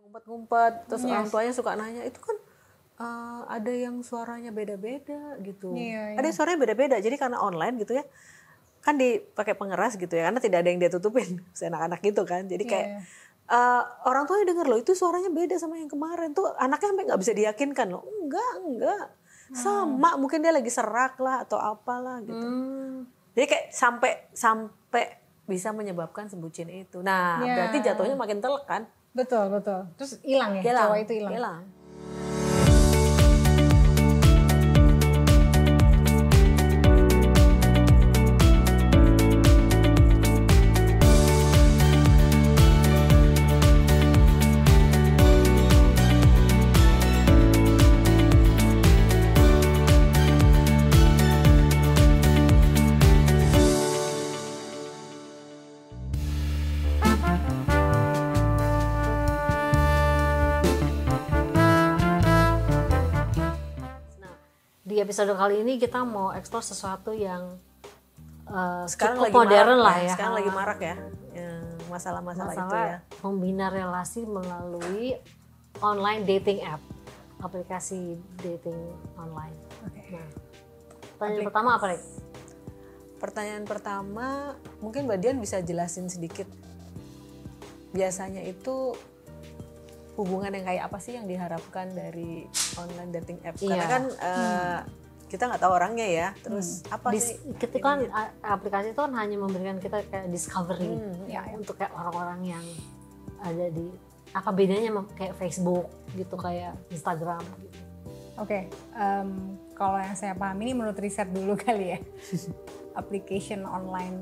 ngumpet-ngumpet, terus orang tuanya suka nanya, itu kan ada yang suaranya beda-beda gitu. Ada yang suaranya beda-beda, jadi karena online gitu ya, kan dipakai pengeras gitu ya, karena tidak ada yang dia tutupin, anak-anak gitu kan. Jadi kayak orang tuanya denger loh, itu suaranya beda sama yang kemarin tuh, anaknya sampai nggak bisa diyakinkan loh, enggak, sama, mungkin dia lagi serak lah atau apalah gitu. Jadi kayak sampai bisa menyebabkan sebutin itu. Nah, berarti jatuhnya makin telek kan? Betul. Terus hilang ya, cowok itu hilang. Di episode kali ini kita mau eksplor sesuatu yang sekarang cukup modern lah ya. Sekarang lagi marak ya, masalah-masalah itu ya. Membina relasi melalui online dating app, aplikasi dating online. Nah, pertanyaan pertama apa, Rek? Pertanyaan pertama, mungkin Mbak Dian bisa jelasin sedikit. Biasanya itu hubungan yang kayak apa sih yang diharapkan dari online dating app? Karena kan kita nggak tahu orangnya ya. Terus apa sih? Kita kan aplikasi itu kan hanya memberikan kita kayak discovery untuk kayak orang-orang yang ada di apa bedanya sama kayak Facebook gitu, kayak Instagram gitu. Oke, kalau yang saya pahami ini menurut riset dulu kali ya. Application online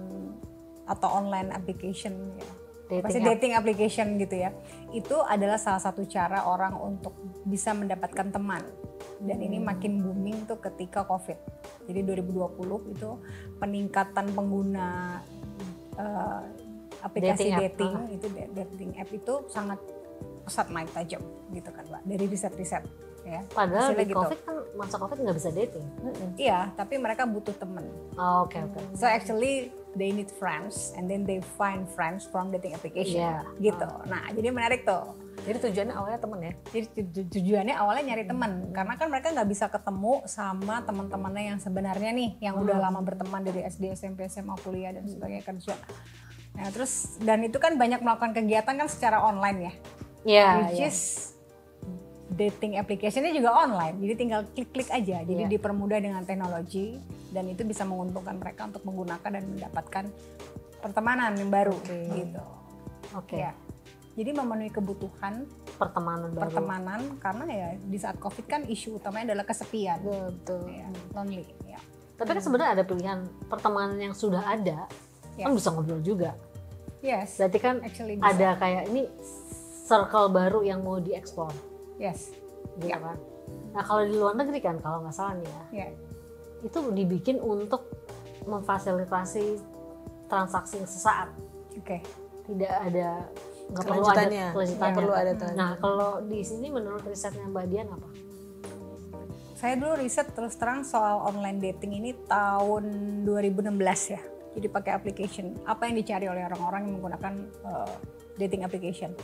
atau online application ya. Dating application gitu ya, itu adalah salah satu cara orang untuk bisa mendapatkan teman, dan ini makin booming tuh ketika COVID. Jadi 2020 itu peningkatan pengguna aplikasi dating app itu sangat pesat naik tajam gitu kan Mbak, dari riset-riset ya. Padahal di COVID kan masa COVID nggak bisa dating. Iya, tapi mereka butuh teman. Oke. So actually they need friends and then they find friends from dating application gitu. Nah, jadi menarik tuh. Jadi tujuannya awalnya teman ya? Jadi tujuannya awalnya nyari teman, karena kan mereka nggak bisa ketemu sama teman-temannya yang sebenarnya nih, yang udah lama berteman dari SD, SMP, SMA, kuliah dan sebagainya, kerja. Nah terus, dan itu kan banyak melakukan kegiatan kan secara online ya. Which is dating application-nya juga online, jadi tinggal klik-klik aja. Jadi dipermudah dengan teknologi, dan itu bisa menguntungkan mereka untuk menggunakan dan mendapatkan pertemanan yang baru gitu. Ya. Jadi memenuhi kebutuhan pertemanan karena ya di saat COVID kan isu utamanya adalah kesepian. Betul. Ya, lonely. Ya. Tapi kan sebenarnya ada pilihan pertemanan yang sudah ada, kan bisa ngobrol juga. Yes. Berarti kan ada kayak ini circle baru yang mau dieksplor. Yes. Gitu kan. Nah kalau di luar negeri kan kalau nggak salah nih ya, itu dibikin untuk memfasilitasi transaksi sesaat. Tidak ada, nggak perlu ada kelanjutannya. Nah kalau di sini menurut risetnya Mbak Dian apa? Saya dulu riset terus terang soal online dating ini tahun 2016 ya. Jadi pakai application. Apa yang dicari oleh orang-orang yang menggunakan dating application?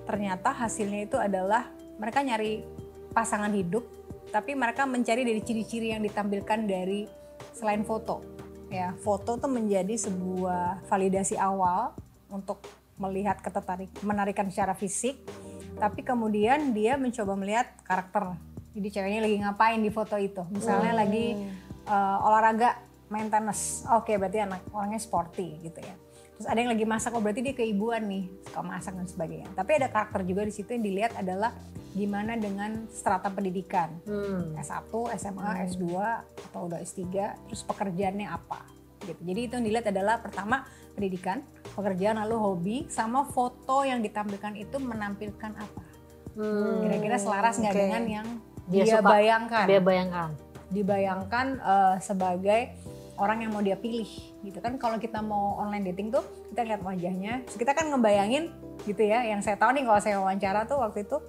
Ternyata hasilnya itu adalah mereka nyari pasangan hidup, tapi mereka mencari dari ciri-ciri yang ditampilkan dari selain foto. Ya, foto tuh menjadi sebuah validasi awal untuk melihat menarikan secara fisik, tapi kemudian dia mencoba melihat karakter. Jadi ceweknya lagi ngapain di foto itu? Misalnya lagi olahraga, main tenis. Oke, berarti orangnya sporty gitu ya. Terus ada yang lagi masak, berarti dia keibuan nih, suka masak dan sebagainya. Tapi ada karakter juga di situ yang dilihat adalah gimana dengan strata pendidikan. S1, SMA, S2, atau udah S3, terus pekerjaannya apa. Gitu. Jadi itu yang dilihat adalah pertama pendidikan, pekerjaan, lalu hobi, sama foto yang ditampilkan itu menampilkan apa. Kira-kira selaras nggak dengan yang dia bayangkan. Dibayangkan sebagai orang yang mau dia pilih gitu kan. Kalau kita mau online dating tuh kita lihat wajahnya, terus kita kan ngebayangin gitu ya. Yang saya tahu nih kalau saya wawancara tuh waktu itu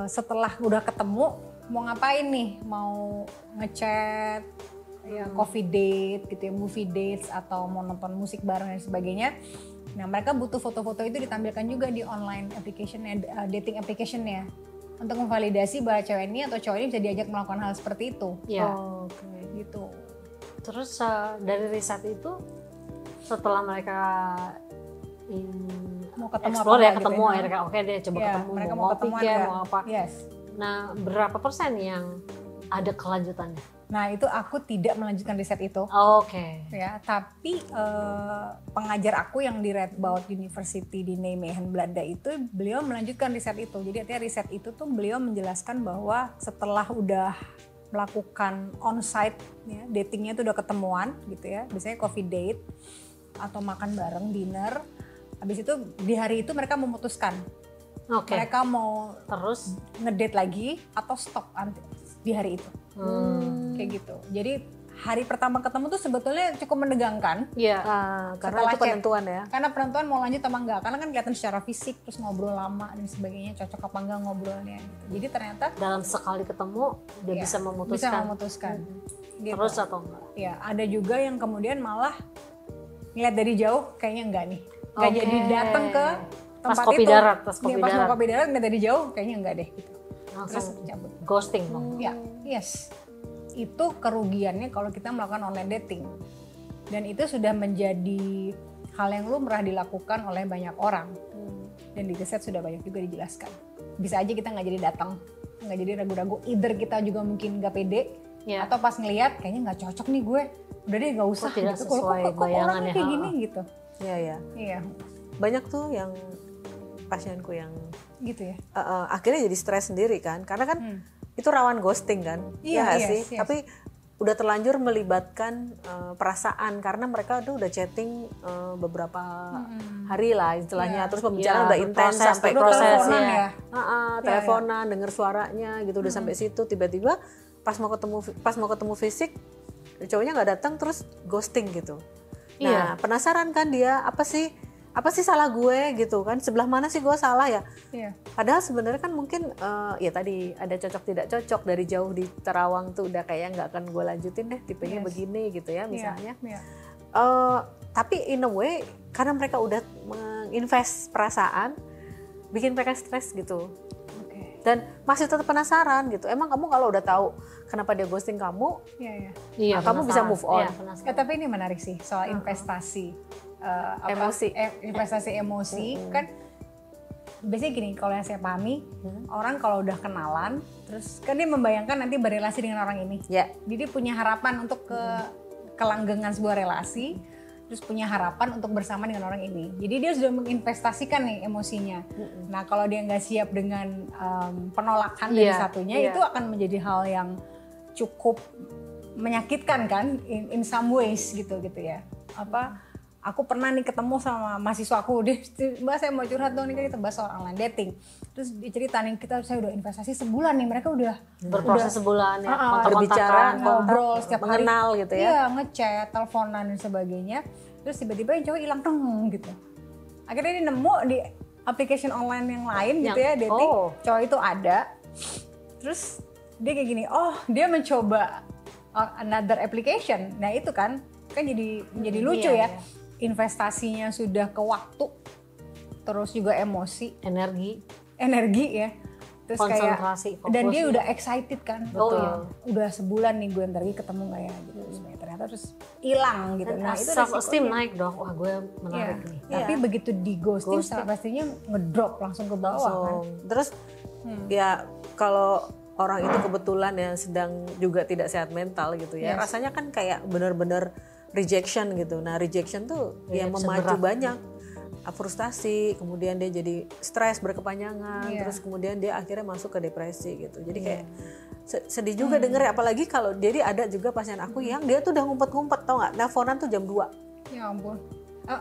setelah udah ketemu mau ngapain nih, mau ngechat ya, coffee date gitu ya, movie dates, atau mau nonton musik bareng dan sebagainya. Nah mereka butuh foto-foto itu ditampilkan juga di online application, dating application-nya untuk memvalidasi bahwa cewek ini atau cowok ini bisa diajak melakukan hal seperti itu. Iya. Oke. Gitu. Terus dari riset itu setelah mereka mau ketemu explore apa ya, ketemu gitu, akhirnya oke deh coba ketemu, mereka mau ngopi kayak mau apa. Yes. Nah berapa persen yang ada kelanjutannya? Nah itu aku tidak melanjutkan riset itu. Oke. Ya, tapi pengajar aku yang di Radboud University di Nijmegen Belanda itu beliau melanjutkan riset itu. Jadi artinya riset itu tuh beliau menjelaskan bahwa setelah udah melakukan on-site ya, datingnya itu udah ketemuan gitu ya, biasanya coffee date atau makan bareng dinner. Habis itu di hari itu mereka memutuskan mereka mau terus ngedate lagi atau stop di hari itu. Kayak gitu. Jadi hari pertama ketemu tuh sebetulnya cukup menegangkan. Iya. Karena itu penentuan ya. Karena penentuan mau lanjut apa enggak. Karena kan kelihatan secara fisik, terus ngobrol lama dan sebagainya, cocok apa enggak ngobrolnya. Gitu. Jadi ternyata dalam sekali ketemu dia bisa memutuskan. Bisa memutuskan. Gitu. Terus atau enggak? Ya, ada juga yang kemudian malah ngeliat dari jauh kayaknya enggak nih. Enggak jadi datang ke tempat pas kopi itu. darat, pas mau kopi darat ngeliat dari jauh kayaknya enggak deh. Gitu. Langsung terus cabut. Ghosting dong. Ya, yes. Itu kerugiannya kalau kita melakukan online dating. Dan itu sudah menjadi hal yang lumrah dilakukan oleh banyak orang. Dan di riset sudah banyak juga dijelaskan. Bisa aja kita nggak jadi datang, nggak jadi ragu-ragu. Either kita juga mungkin nggak pede, atau pas ngelihat kayaknya nggak cocok nih gue, udah deh nggak usah. Tidak gitu. sesuai Kok bayangannya kayak gini gitu. Iya. Banyak tuh yang pasienku yang gitu ya. Akhirnya jadi stres sendiri kan, karena kan itu rawan ghosting kan, ya nggak sih? Yes. Tapi udah terlanjur melibatkan perasaan karena mereka tuh udah chatting beberapa hari lah istilahnya, terus pembicaraan udah intens sampai prosesnya, teleponan, denger suaranya gitu, udah sampai situ tiba-tiba pas mau ketemu fisik cowoknya nggak datang terus ghosting gitu. Nah penasaran kan dia apa sih salah gue gitu kan, sebelah mana sih gue salah ya. Padahal sebenarnya kan mungkin ya tadi ada cocok tidak cocok, dari jauh di terawang tuh udah kayak nggak akan gue lanjutin deh, tipenya begini gitu ya misalnya. Tapi in a way karena mereka udah menginvest perasaan bikin mereka stres gitu. Dan masih tetap penasaran gitu. Emang kamu kalau udah tahu kenapa dia ghosting kamu, kamu bisa move on. Tapi ini menarik sih soal investasi. Investasi emosi kan biasanya gini, kalau yang saya pahami orang kalau udah kenalan terus kan dia membayangkan nanti berrelasi dengan orang ini, jadi punya harapan untuk kelanggengan sebuah relasi, terus punya harapan untuk bersama dengan orang ini, jadi dia sudah menginvestasikan nih emosinya. Nah kalau dia nggak siap dengan penolakan dari satunya, itu akan menjadi hal yang cukup menyakitkan kan in some ways gitu ya. Aku pernah nih ketemu sama mahasiswa aku, dia Mbak saya mau curhat dong, nih kita bahas soal online dating. Terus diceritain saya udah investasi sebulan nih, mereka udah berproses sebulan ya, berbicara, ngobrol setiap hari, mengenal gitu ya. Iya, ngechat, teleponan dan sebagainya. Terus tiba-tiba yang cowok hilang gitu. Akhirnya dia nemu di application online yang lain gitu ya, dating. Cowok itu ada. Terus dia kayak gini, dia mencoba another application. Nah itu kan jadi lucu ya. Investasinya sudah ke waktu, terus juga emosi, energi ya, terus konsentrasi, kayak dan dia udah excited kan, udah sebulan nih gue ntar lagi ketemu nggak ya gitu, ternyata terus hilang gitu. Nah itu self esteem naik dong, wah gue menarik nih. Tapi begitu di ghosting pastinya ngedrop langsung ke bawah kan. Terus ya kalau orang itu kebetulan yang sedang juga tidak sehat mental gitu ya, rasanya kan kayak benar-benar rejection gitu. Nah rejection tuh yang memacu banyak frustasi, kemudian dia jadi stres berkepanjangan, terus kemudian dia akhirnya masuk ke depresi gitu. Jadi kayak sedih juga denger, apalagi kalau jadi ada juga pasien aku yang dia tuh udah ngumpet-ngumpet, tau nggak, teleponan tuh jam 2. Ya ampun.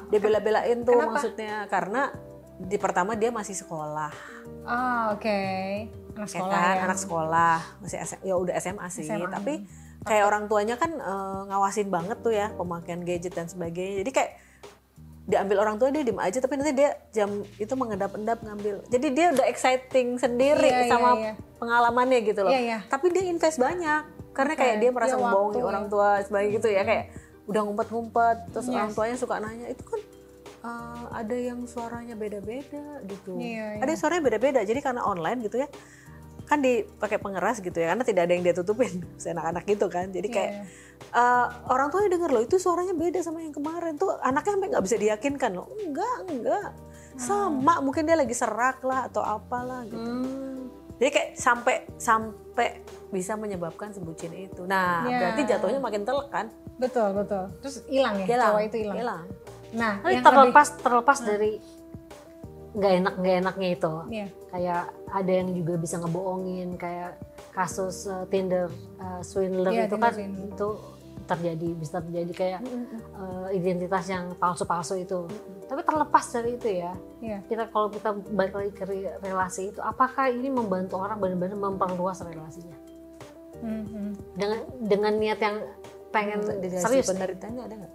Dia bela-belain tuh. Kenapa? Maksudnya karena di pertama dia masih sekolah. Anak sekolah anak sekolah masih udah SMA sih, tapi kayak orang tuanya kan ngawasin banget tuh ya pemakaian gadget dan sebagainya. Jadi kayak diambil orang tua, dia diem aja, tapi nanti dia jam itu mengendap-endap ngambil. Jadi dia udah exciting sendiri sama pengalamannya gitu loh. Tapi dia invest banyak karena kayak dia merasa membohongi orang tua sebagai gitu ya, kayak udah ngumpet-ngumpet. Terus orang tuanya suka nanya, itu kan ada yang suaranya beda-beda gitu. Ada yang suaranya beda-beda. Jadi karena online gitu ya, kan dipakai pengeras gitu ya, karena tidak ada yang dia tutupin, anak-anak gitu kan. Jadi kayak orang tuanya denger loh, itu suaranya beda sama yang kemarin tuh, anaknya sampai nggak bisa diyakinkan loh. Enggak. Sama, mungkin dia lagi serak lah atau apalah gitu. Jadi kayak sampai bisa menyebabkan sebutin itu. Nah, berarti jatuhnya makin telek kan? Betul. Terus hilang ya, cowok itu hilang. Nah, yang terlepas dari nggak enaknya itu, kayak ada yang juga bisa ngebohongin, kayak kasus Tinder swindler itu kan itu bisa terjadi kayak identitas yang palsu itu. Tapi terlepas dari itu ya, kalau kita balik lagi ke relasi itu, apakah ini membantu orang benar-benar memperluas relasinya dengan niat yang pengen serius? Penelitiannya ada nggak?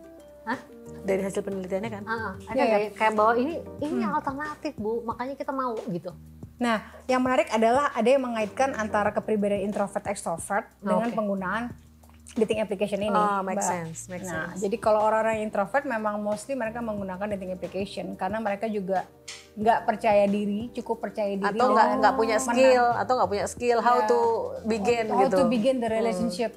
Hah? Dari hasil penelitiannya kan? Ada kayak bahwa ini yang alternatif Bu, makanya kita mau gitu. Nah, yang menarik adalah ada yang mengaitkan antara kepribadian introvert extrovert dengan penggunaan dating application ini. Make sense. Jadi kalau orang-orang introvert memang mostly mereka menggunakan dating application karena mereka juga nggak percaya diri, cukup percaya diri atau nggak punya skill how to begin how to begin the relationship.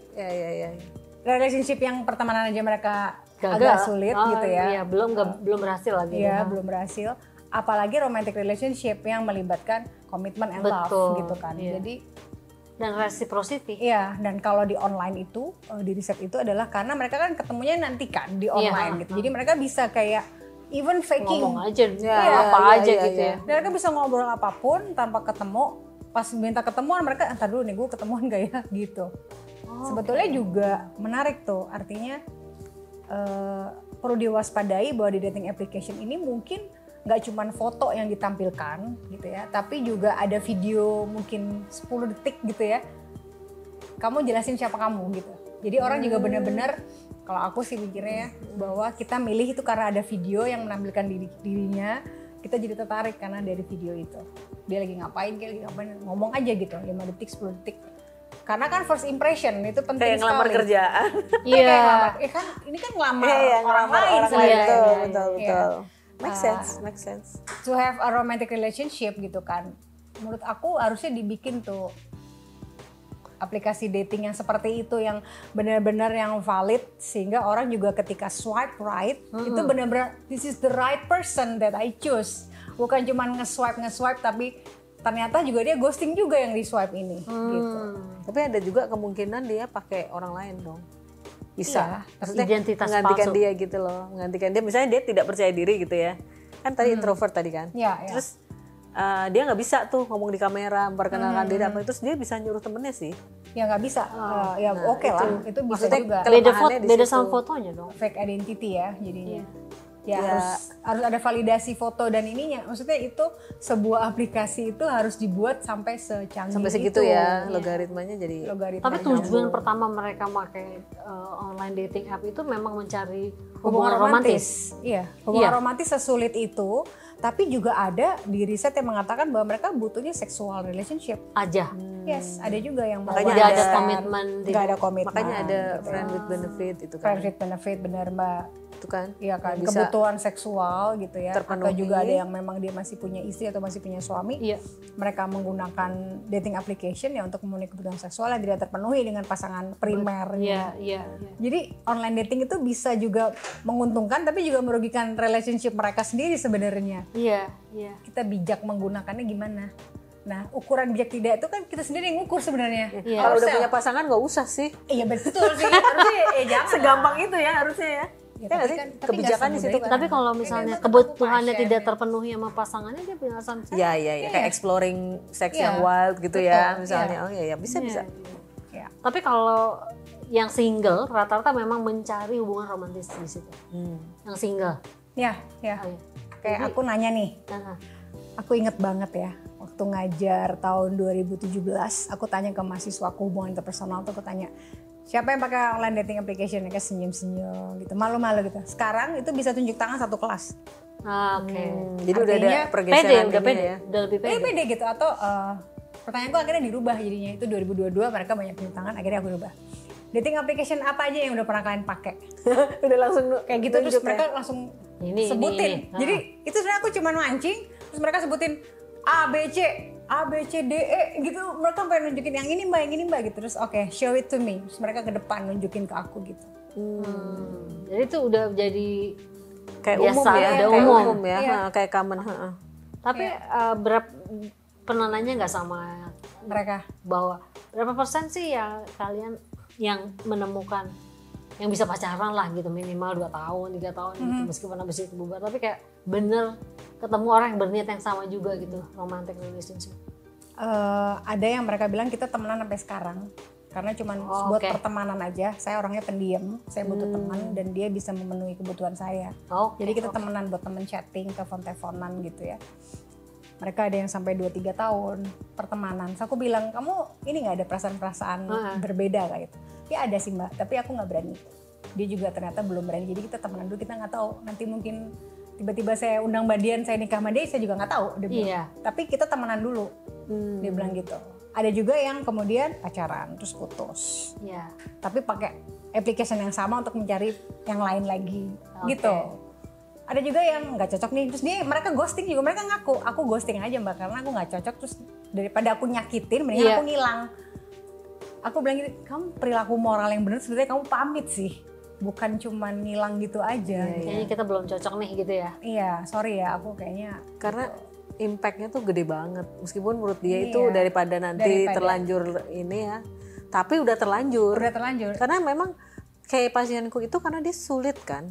Relationship yang pertemanan aja mereka agak sulit gitu ya. Iya, belum berhasil lagi. Iya, belum berhasil. Apalagi romantic relationship yang melibatkan komitmen and love gitu kan. Jadi dan reciprocity. Iya, dan kalau di online itu, di riset itu adalah karena mereka kan ketemunya nanti kan di online gitu. Jadi mereka bisa kayak even faking. Ngomong aja, apa aja gitu ya. Dan mereka bisa ngobrol apapun tanpa ketemu. Pas minta ketemuan mereka, entar dulu nih gue ketemuan gak ya gitu. Sebetulnya juga menarik tuh, artinya perlu diwaspadai bahwa di dating application ini mungkin nggak cuma foto yang ditampilkan gitu ya, tapi juga ada video mungkin 10 detik gitu ya. Kamu jelasin siapa kamu gitu. Jadi orang juga benar-benar, kalau aku sih mikirnya ya, bahwa kita milih itu karena ada video yang menampilkan dirinya, kita jadi tertarik karena dari video itu. Dia lagi ngapain, ngomong aja gitu, 5 detik, 10 detik. Karena kan first impression itu penting kayak ngelamar sekali. Kerjaan. Iya. Kan ini kan ngelamar orang lain. Betul. Make sense. To have a romantic relationship gitu kan. Menurut aku harusnya dibikin tuh aplikasi dating yang seperti itu, yang benar-benar yang valid, sehingga orang juga ketika swipe right itu benar-benar this is the right person that I choose. Bukan cuma nge-swipe tapi ternyata juga dia ghosting juga yang di swipe ini gitu. Tapi ada juga kemungkinan dia pakai orang lain dong. Bisa. Maksudnya identitas menggantikan palsu. dia gitu loh. Menggantikan dia, misalnya dia tidak percaya diri gitu ya. Kan tadi introvert tadi kan. Terus dia nggak bisa tuh ngomong di kamera, memperkenalkan diri apa, terus dia bisa nyuruh temennya sih. Ya nggak bisa. Ya oke lah. Itu bisa juga. Beda sama fotonya dong. Fake identity ya jadinya. Harus ada validasi foto dan ininya. Maksudnya itu sebuah aplikasi itu harus dibuat sampai secanggih sampai segitu itu. Ya, logaritmanya jadi. Tapi tujuan pertama mereka pakai online dating app itu memang mencari hubungan romantis. Iya, hubungan romantis sesulit itu. Tapi juga ada di riset yang mengatakan bahwa mereka butuhnya sexual relationship aja. Yes, ada juga yang makanya ada komitmen. Nggak ada komitmen. Makanya ada friend with benefit itu kan. Friend with benefit, benar Mbak. Itu kan. Iya kan, kebutuhan seksual gitu ya. Terpenuhi. Atau juga ada yang memang dia masih punya istri atau masih punya suami. Iya. Mereka menggunakan dating application ya untuk memenuhi kebutuhan seksual yang tidak terpenuhi dengan pasangan primernya. Iya. Jadi online dating itu bisa juga menguntungkan tapi juga merugikan relationship mereka sendiri sebenarnya. Iya. Kita bijak menggunakannya gimana? Nah, ukuran bijak tidak itu kan kita sendiri yang ngukur sebenarnya. Kalau udah punya pasangan nggak usah sih. Iya betul sih. Harusnya jangan. Segampang itu ya harusnya ya. Tapi kan kebijakan di situ kan. Tapi kalau misalnya kebutuhannya tidak terpenuhi sama pasangannya, dia punya alasan. Iya. Kayak exploring seks yang wild gitu ya misalnya. Oh iya bisa. Ya. Tapi kalau yang single rata-rata memang mencari hubungan romantis di situ. Yang single. Ya. Kayak aku nanya nih. Aku inget banget ya. Waktu ngajar tahun 2017, aku tanya ke mahasiswaku hubungan interpersonal tuh, aku tanya, siapa yang pakai online dating application? Mereka senyum-senyum gitu, malu-malu gitu. Sekarang itu bisa tunjuk tangan satu kelas. Oke. Jadi udah ada pergeseran ya. Udah lebih pede gitu. Atau pertanyaanku akhirnya dirubah jadinya. Itu 2022 mereka banyak tunjuk tangan, akhirnya aku rubah. Dating application apa aja yang udah pernah kalian pakai? Udah langsung kayak gitu, terus mereka langsung sebutin. Jadi itu sebenarnya aku cuma mancing, terus mereka sebutin A B C D E gitu. Mereka pengen nunjukin yang ini mbak gitu. Terus oke, show it to me. Terus mereka ke depan nunjukin ke aku gitu. Jadi itu udah jadi kayak biasa, umum ya, udah kayak umum. umum ya, kayak common. Tapi pernah nanya nggak sama Mereka bahwa berapa persen sih yang kalian yang menemukan yang bisa pacaran lah gitu, minimal 2 tahun 3 tahun gitu, meskipun habis itu bubar, tapi kayak bener ketemu orang yang berniat yang sama juga gitu, romantic relationship. Ada yang mereka bilang kita temenan sampai sekarang karena cuman buat pertemanan aja. Saya orangnya pendiam, saya butuh teman dan dia bisa memenuhi kebutuhan saya. Jadi kita temenan buat temen chatting, telepon-teleponan gitu ya. Mereka ada yang sampai 2-3 tahun pertemanan. So aku bilang, kamu ini gak ada perasaan-perasaan berbeda kayak gitu? Ya ada sih mbak, tapi aku gak berani. Dia juga ternyata belum berani, jadi kita temenan dulu, kita gak tahu. Nanti mungkin tiba-tiba saya undang Mbak Dian, saya nikah sama dia, saya juga gak tahu. Dia bilang. Tapi kita temenan dulu, dia bilang gitu. Ada juga yang kemudian pacaran, terus putus. Tapi pakai application yang sama untuk mencari yang lain lagi, gitu. Ada juga yang nggak cocok nih, terus mereka ghosting juga, mereka ngaku, aku ghosting aja mbak karena aku nggak cocok, terus daripada aku nyakitin, mendingan aku ngilang. Aku bilang gitu, kamu perilaku moral yang benar sebenarnya kamu pamit sih, bukan cuma ngilang gitu aja. Kayaknya kita belum cocok nih gitu ya. Iya, sorry ya, aku kayaknya karena impactnya tuh gede banget, meskipun menurut dia itu daripada terlanjur ini ya, tapi udah terlanjur. Karena memang kayak pasienku itu karena dia sulit kan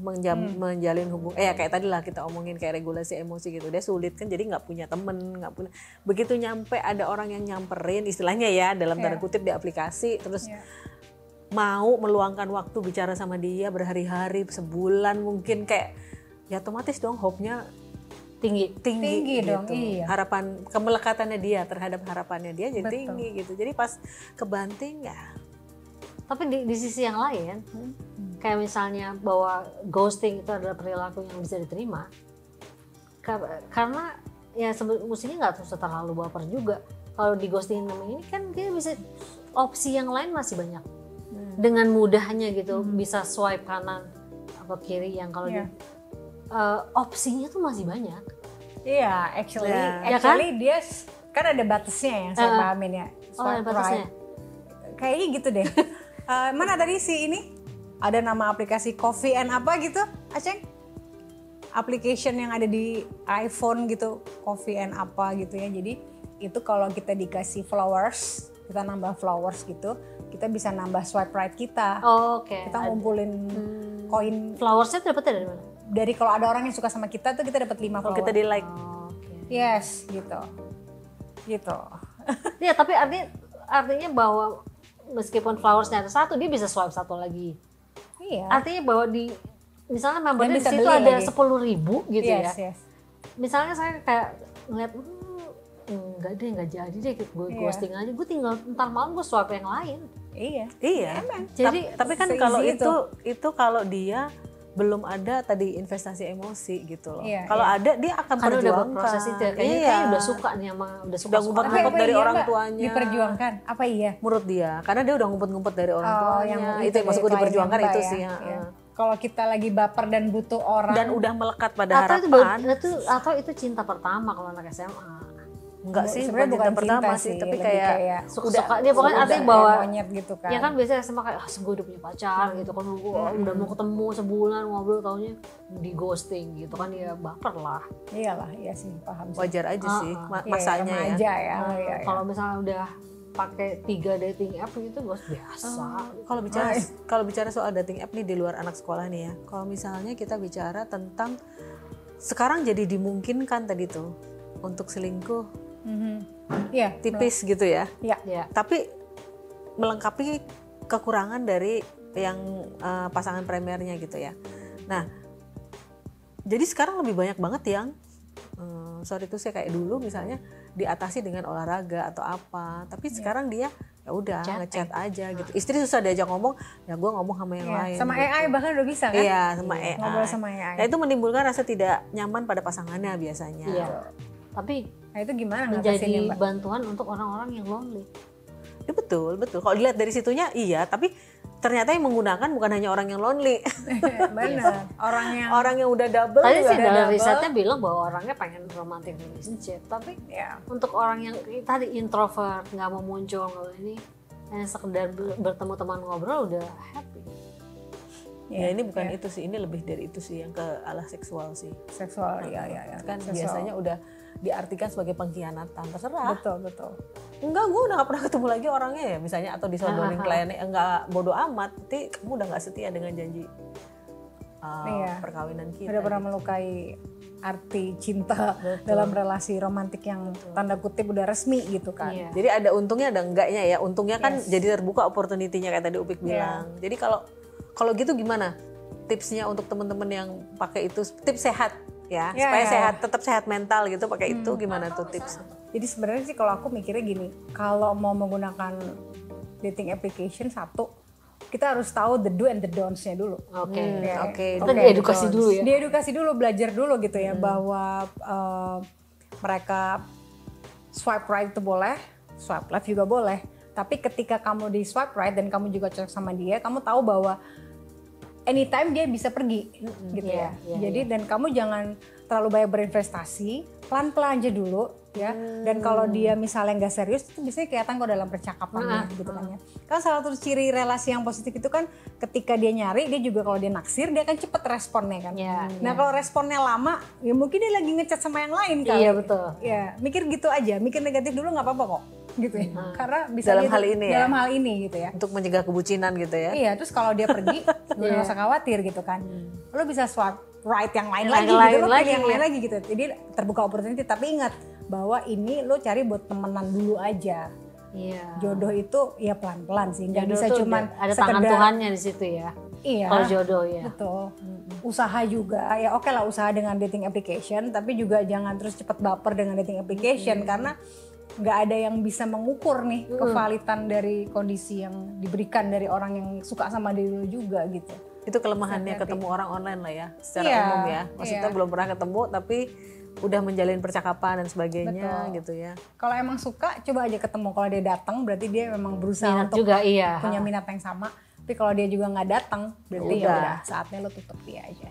menjalin hubungan, kayak tadi lah kita omongin kayak regulasi emosi gitu, dia sulit kan, jadi nggak punya temen, nggak punya, begitu nyampe ada orang yang nyamperin istilahnya ya dalam tanda kutip di aplikasi, terus mau meluangkan waktu bicara sama dia berhari-hari, sebulan mungkin, kayak ya otomatis dong hope-nya tinggi gitu. Dong, harapan kemelekatannya dia terhadap harapannya dia jadi tinggi gitu, jadi pas kebanting ya. Tapi di sisi yang lain, kayak misalnya bahwa ghosting itu adalah perilaku yang bisa diterima, karena ya mestinya nggak usah terlalu baper juga. Kalau di ghosting namanya ini kan dia bisa, opsi yang lain masih banyak. Dengan mudahnya gitu, bisa swipe kanan atau kiri, yang kalau opsinya tuh masih banyak. Iya, actually dia kan ada batasnya ya, saya pahamin ya. Ada batasnya. Kayaknya gitu deh. Mana tadi si ini? Ada nama aplikasi Coffee and apa gitu, Aceng? Application yang ada di iPhone gitu, Coffee and apa gitu ya. Jadi itu kalau kita dikasih flowers, kita nambah flowers gitu, kita bisa nambah swipe right kita. Kita ngumpulin koin. Flowersnya dapetnya dari mana? Dari kalau ada orang yang suka sama kita tuh kita dapat 5 flowers. Kita di like. Yes, gitu. Ya, tapi artinya bahwa meskipun flowersnya ada 1, dia bisa swipe 1 lagi. Iya. Artinya bahwa misalnya membernya di situ ada 10.000 gitu ya. Misalnya saya kayak ngeliat, nggak jadi deh, gue ghosting aja, gue tinggal ntar malam gue swipe yang lain. Iya. Jadi tapi kan kalau itu kalau dia belum ada tadi investasi emosi gitu loh. Kalau ada dia akan perjuangkan. Udah berproses itu ya, kayaknya udah suka nih sama, udah ngumpet-ngumpet dari orang tuanya. Diperjuangkan, apa iya? Menurut dia, karena dia udah ngumpet-ngumpet dari orang tuanya. Itu maksudku diperjuangkan itu sih. Kalau kita lagi baper dan butuh orang. Dan udah melekat pada harapan. Atau itu cinta pertama kalau anak SMA. Enggak sih, sebenarnya bukan pertama sih, tapi kayak suka dia pokoknya artinya bahwa monyet gitu kan. Ya kan biasanya SMA kayak gue udah punya pacar gitu kan, udah mau ketemu sebulan ngobrol, taunya di ghosting gitu kan, ya baper lah. Iyalah, iya sih, paham sih. Wajar aja sih masanya ya. Kalau misalnya udah pakai 3 dating app gitu ghost biasa. Kalau bicara soal dating app nih di luar anak sekolah nih ya. Kalau misalnya kita bicara tentang sekarang jadi dimungkinkan tadi tuh untuk selingkuh. Tipis gitu ya. Tapi melengkapi kekurangan dari yang pasangan primernya gitu ya. Nah, jadi sekarang lebih banyak banget yang sorry itu sih kayak dulu misalnya diatasi dengan olahraga atau apa. Tapi sekarang dia ya udah ngechat aja gitu. Istri susah diajak ngomong, ya gue ngomong sama yang lain. Sama gitu. AI bahkan udah bisa kan? Iya, sama AI. Ngobrol sama AI. Nah, itu menimbulkan rasa tidak nyaman pada pasangannya biasanya. Iya. Tapi itu gimana menjadi bantuan untuk orang-orang yang lonely. Ya betul. Kalau dilihat dari situnya iya, tapi ternyata yang menggunakan bukan hanya orang yang lonely. Benar. Orang yang udah double. Tadi sih dalam risetnya bilang bahwa orangnya pengen romantic relationship, tapi untuk orang yang tadi introvert, nggak mau muncul, ini hanya sekedar bertemu teman ngobrol udah happy. Ya ini bukan itu sih, ini lebih dari itu sih, yang ke arah seksual sih. Seksual, ya. Kan seksual. Biasanya udah diartikan sebagai pengkhianatan, terserah. Betul. Enggak, gue udah gak pernah ketemu lagi orangnya ya misalnya, atau disodorin kliennya, enggak, bodo amat, tapi kamu udah gak setia dengan janji perkawinan kita. Udah pernah melukai arti cinta dalam relasi romantik yang tanda kutip udah resmi gitu kan. Jadi ada untungnya ada enggaknya ya, untungnya kan jadi terbuka opportunity-nya kayak tadi Upik bilang. Jadi kalau gitu gimana tipsnya untuk teman-teman yang pakai itu, tips sehat ya, supaya sehat, tetap sehat mental gitu, pakai itu gimana tuh tips? Jadi sebenarnya sih kalau aku mikirnya gini, kalau mau menggunakan dating application, satu, kita harus tahu the do and the don'ts-nya dulu. Oke. Itu diedukasi dulu ya. Diedukasi dulu, belajar dulu gitu ya, bahwa mereka swipe right itu boleh, swipe left juga boleh. Tapi ketika kamu di swipe right dan kamu juga cocok sama dia, kamu tahu bahwa anytime dia bisa pergi gitu ya. Jadi dan kamu jangan terlalu banyak berinvestasi, pelan-pelan aja dulu ya. Dan kalau dia misalnya nggak serius, itu biasanya kelihatan kok dalam percakapannya gitu kan ya. Kan salah satu ciri relasi yang positif itu kan ketika dia nyari, dia juga kalau dia naksir, dia akan cepet responnya kan. Nah kalau responnya lama, ya mungkin dia lagi ngechat sama yang lain kali. Iya betul. Ya mikir gitu aja, mikir negatif dulu nggak apa-apa kok. Gitu ya. Karena bisa dalam hal ini dalam hal ini gitu ya. Untuk mencegah kebucinan gitu ya. Iya, terus kalau dia pergi nggak usah khawatir gitu kan. Lo bisa swipe right yang lain lagi gitu, lo pilih yang lain lagi gitu. Jadi terbuka opportunity, tapi ingat bahwa ini lo cari buat temenan dulu aja. Jodoh itu ya pelan-pelan sih, nggak bisa cuman ada tangan Tuhannya di situ ya. Iya. Kalau jodoh ya. Betul. Usaha juga ya, oke lah usaha dengan dating application, tapi juga jangan terus cepet baper dengan dating application karena nggak ada yang bisa mengukur nih kevalitan dari kondisi yang diberikan dari orang yang suka sama diri lo juga gitu. Itu kelemahannya ketemu orang online lah ya, secara umum ya. Maksudnya belum pernah ketemu tapi udah menjalin percakapan dan sebagainya. Gitu ya. Kalau emang suka, coba aja ketemu. Kalau dia datang berarti dia memang berusaha minat untuk juga, punya minat yang sama. Tapi kalau dia juga nggak datang, berarti ya udah saatnya lo tutup dia aja.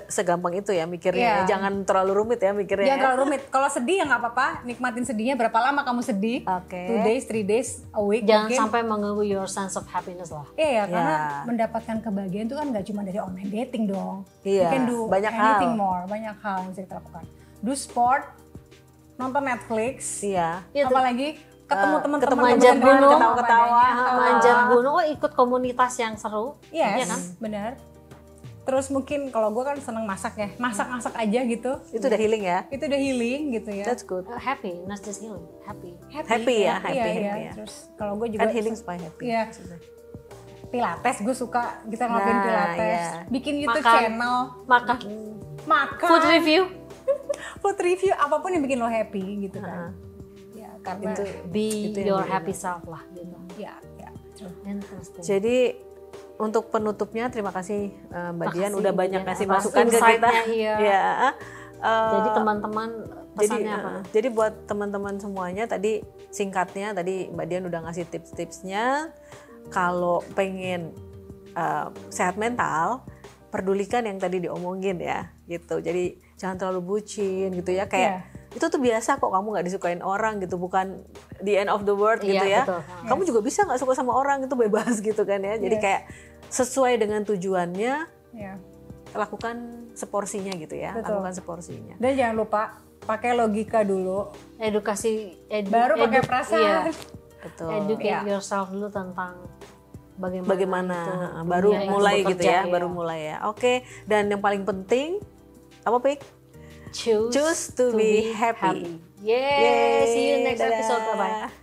Segampang itu ya mikirnya, jangan terlalu rumit ya mikirnya. Jangan terlalu rumit. Kalau sedih ya nggak apa-apa, nikmatin sedihnya. Berapa lama kamu sedih? 2 days, 3 days, a week. Jangan sampai mengganggu your sense of happiness lah. Iya, karena mendapatkan kebahagiaan itu kan nggak cuma dari online dating dong. Iya, you can do banyak anything hal. more, banyak hal yang bisa kita lakukan. Do sport, nonton Netflix, apalagi ketemu teman-teman, manjat gunung, ketawa-ketawa, manjat gunung, ikut komunitas yang seru. Iya kan? Benar. Terus mungkin kalau gue kan seneng masak ya, masak-masak aja gitu. Itu udah healing ya? Itu udah healing gitu ya. That's good. Happy, not just healing, happy. Happy ya. Terus kalau gue juga kan healing supaya happy. Iya. Pilates gue suka, kita ngelakuin Pilates. Bikin YouTube channel. Makan. Food review. Food review, apapun yang bikin lo happy gitu kan. Karena itu, be your happy self lah gitu. Ya. Jadi untuk penutupnya terima kasih Mbak Dian udah banyak ngasih masukan ke kita. Jadi teman-teman pesannya apa? Jadi buat teman-teman semuanya tadi singkatnya tadi Mbak Dian udah ngasih tips-tipsnya. Kalau pengen sehat mental, pedulikan yang tadi diomongin ya gitu. Jadi jangan terlalu bucin gitu ya, kayak itu tuh biasa kok, kamu nggak disukain orang gitu, bukan the end of the world gitu ya. Betul. Kamu juga bisa nggak suka sama orang, itu bebas gitu kan ya. Jadi kayak sesuai dengan tujuannya, lakukan seporsinya gitu ya. Lakukan seporsinya. Dan jangan lupa pakai logika dulu, edukasi, baru pakai perasaan. Betul. Educate yourself dulu tentang bagaimana baru mulai gitu ya, baru mulai ya. Oke, dan yang paling penting apa Pik? Choose to be happy. Yay. See you next episode. Bye-bye.